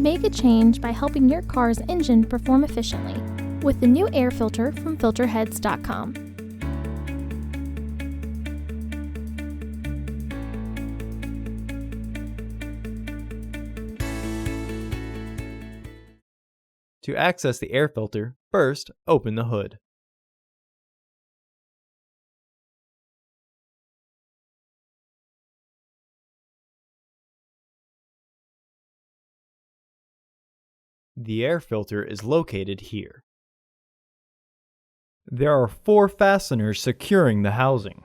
Make a change by helping your car's engine perform efficiently with the new air filter from Filterheads.com. To access the air filter, first open the hood. The air filter is located here. There are 4 fasteners securing the housing.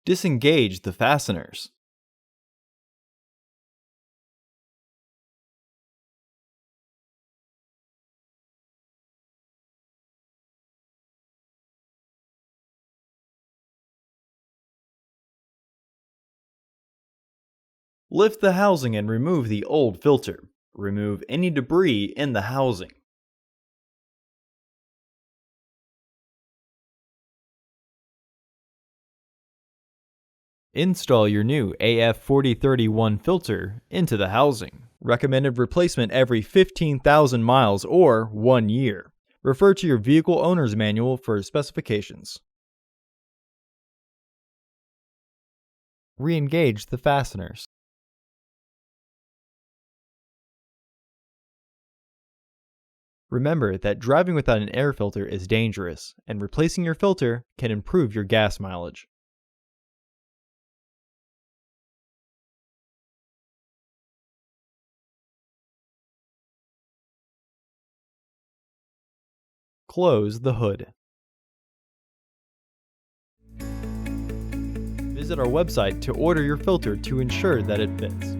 Disengage the fasteners. Lift the housing and remove the old filter. Remove any debris in the housing. Install your new AF4031 filter into the housing. Recommended replacement every 15,000 miles or 1 year. Refer to your vehicle owner's manual for specifications. Re-engage the fasteners. Remember that driving without an air filter is dangerous, and replacing your filter can improve your gas mileage. Close the hood. Visit our website to order your filter to ensure that it fits.